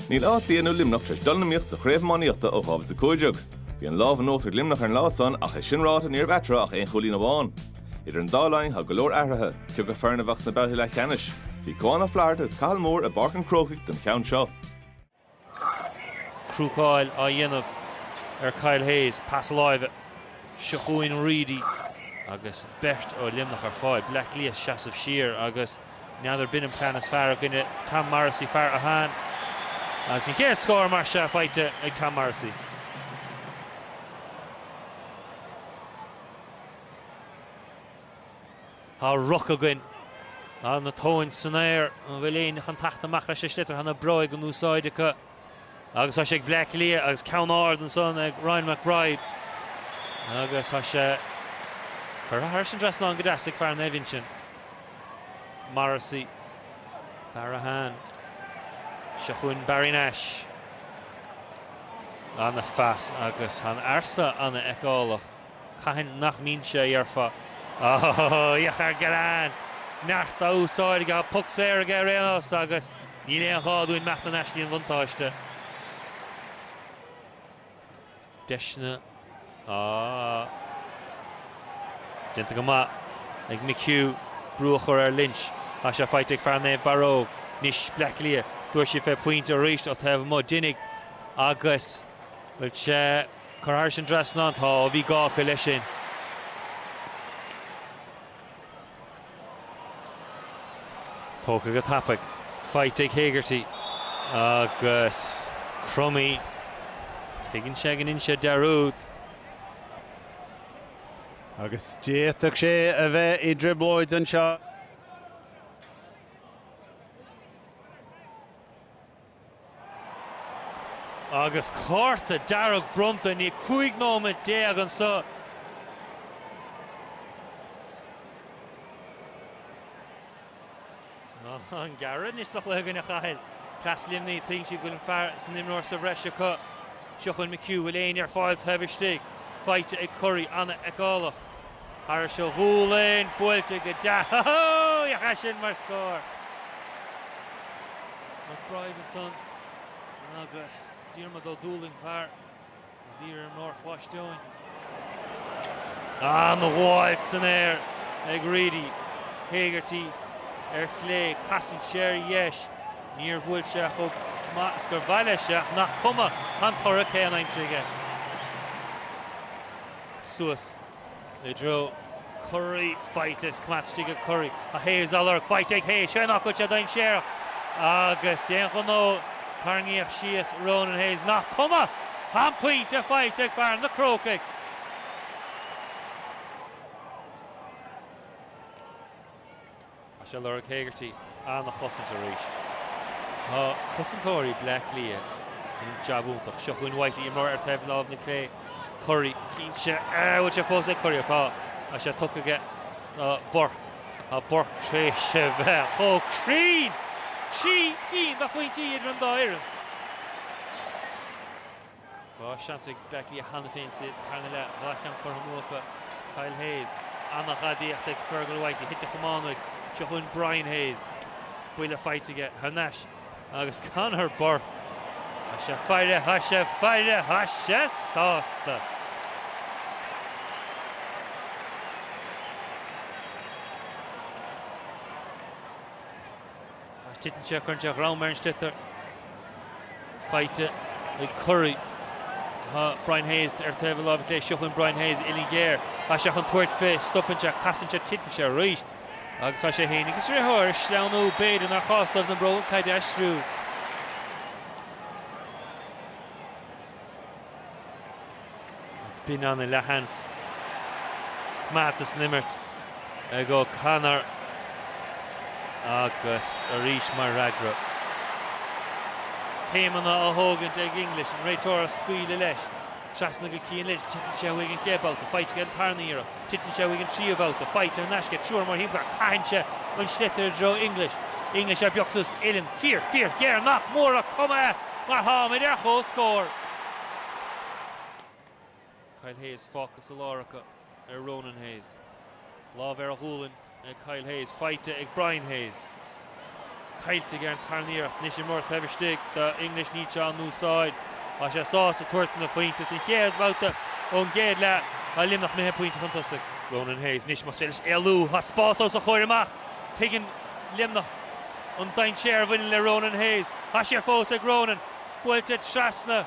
Níl ásaíonú Limneach tris Dublin sa Craobh Iomána ó Chabh sa Cúideag. Bhí an lámh an ótar Limneach ar an lásan ach is sinráta níor bhetra ach éon cholín amháin. Idir an dálainn ha go leor aithrithe, ceog go fearna bheas na bealtaí le Ceannais. Bhí cána flearta is cathal mór a barc an Crócaigh don ceann seo. Craobh Iomána Kyle Hayes, pass live Shachúin Reedy agus Bert ó Limneach ar fáil Black Cliath Seas of Sheer agus neither bin an plan as far gine Tom Morrissey far a hand as he can't score mar se fight ag Tom Morrissey. How ruck again on the tone Ceannais an bhfuil éon tachta machra sé slitar hanna broig an úsáide go agus has sé Black Cliath agus Ceannais an son ag Ryan McBride agus has sé chuir sin dras ná go deas ag fear nevinsin Morrissey Farahan Shachún Barry Nash an na fas agus an arsa an na ecálach caihin nach mín sé arfa iachar galán nacht a úsáide go puc séir a gar réanos agus ní léon cháúin meachta Nash ní an bhaintáiste Deisna Dinta go ma ag McHugh brúchar ar Lynch a sé fight ag fear néamh Barrow níos Black Cliath dúir sé fé puinte a ríist ó taobh mo duine agus bhfuil sé chuir sin dras ná tá bhí gácha lei sin tóca go tappaigh fight ag Hegarty agus Crummy Higgin sé an inse dearúd agus déach sé a bheith I driblóid an seo agus cárta Darragh Brunta ní 5 nómad déag an sa an garan is soch le gan a chail Clas Limnaí think si gwn fear san nimnor sa bhreis acu Seachún McHugh bhfuil éon ar fáil taobhiste fighte ag Curry anna ecálach Har seo Hurling buailte go da iachas sin mar scór McBride an son agus Diarmid ó Dúling fear Dír North Washington an na bháil san air ag Reedy Hegarty ar chlé Cassin Sherry yes níor bhfuil se chug mas gur bhaile se nach cuma an tora cé an aimsige suas I dro Curry fight is cmatchtig Curry a Hayes allar fight ag Hayes se nach go se dain séach agus déan go nó Parngiach sias Ronan Hayes nach cuma an point a fight ag fear na Crócaigh a se lurg Hegarty an na chosanta ríist Chosantóirí Black Cliath in jabúntaach Seachún Whiteley mar ar taobh lámh na clé Curry cín se bhfuil se fós ag Curry atá a se tucaige Burke a Burke tréis se bheith ó crín sí cín na Buaicphointí idir an dá hÉireann Tá seans ag Black Cliath hanna féin si carna le bhachan chorhamócha Kyle Hayes anna ghadaíocht ag Fergal Whiteley hit a chamánaigh Seachún Brian Hayes buile fight aige Ceannais agus Conor Burke a se feire ha se sásta titan se chuintteach Rán an Stitter fighte ag Curry Brian Hayes ar taobh lámh lé Seachún Brian Hayes Illigéir a se chun tuairt fé stoppainte casanse titan se ríis agus tá sé héananig is réthir sleanú béidir nach chástamh na bro Ceathrú It's been on the lehans Cmatas Nimmert ag go Conor agus a ríis mar ragra Céimeanna a thógant ag English an réitóra scuile leis Trasna go cían leis titan se bhuigan cébáilta fight gan tarnaíra titan se bhuigan tríomhálta fight ar Nash get siúr mar hímpla caiin se an slitar dro English ar beochtas Ilan fear gear nach mór a cuma mar háid ar chó scór Kyle Hayes focus a láracha ar Ronan Hayes lámh ar a Hurling ag Kyle Hayes fighte ag Brian Hayes Cailte gan tarnier Nish more Teverstig the English Nietzsche on new side. I just saw the twert in the point to think about the on gate la I Limerick me point fantastic. Ronan Hayes Nish Marcellus Elu has pass us a HÉireann taking Limerick on time share winning le Ronan Hayes. Hasher Fosa Ronan Buaicphointí Trasna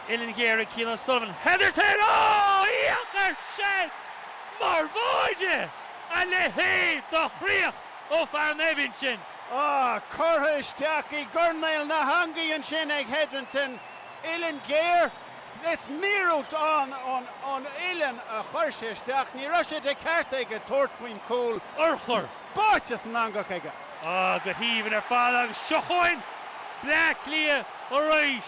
Ellen Gary Keelan Sullivan Heatherton oh Iachar Shed Marvoide and le Hay the Chriach of Farnevinchin. Curhish Taki Gurnail na hangi and sin ag Hedrington Ilan Gear let's mirror on Ilan a Curhish Tak ni Russia de Carteg a Tortwin Cool Urchur Bartis Nanga Kega good heaving a father Shochoin Black Clear Orish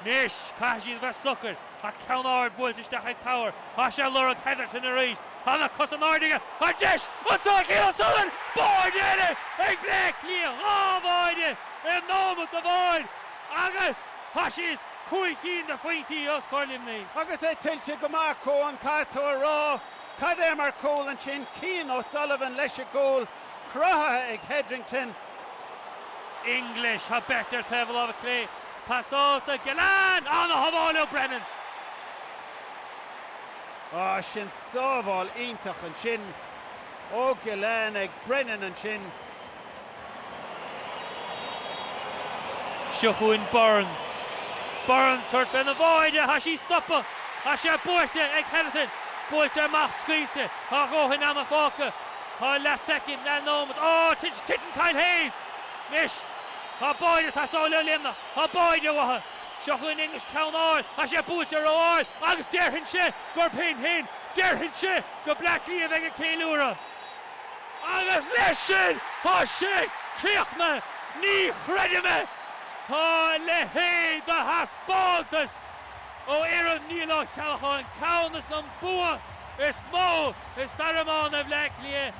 Nish Kashi the sucker a counter Buaicphointí Taki power Hasha Lurk Heatherton Orish Hanna Cosanardiga a dish what's all Keelan Sullivan boy did it a Black Clear oh boy did it no but the void Agus Hashi Buaicphointí the Buaicphointí us Limerick Agus e tiltte Gomako and Cato Raw Cademar Cole and Chin Keane O'Sullivan Lesha Cole Craobh ag Hedrington English have better table of a clay pass out the Galan on the Havalo Brennan Shin Soval Intach and Chin O Galan ag Brennan and Chin Shochuin Burns hurt ben the void Hashi stoppa Hasha Buaicphointí ag Heatherton Buaicphointí mach scuilte ha rohin amafoka ha last second la moment oh titten Kyle Hayes Mish ha boide tas all Limerick ha boide waha Shochuin English town all Hasha Buaicphointí all agus derhin she Gorpin hin derhin she go Black Lee vega Keilura agus leshin ha she Cliath ni chredime ha le Hay the Haspaltus o Eros Nilo Calhoun Kaunas on Bua is small is Taramon of Black Lee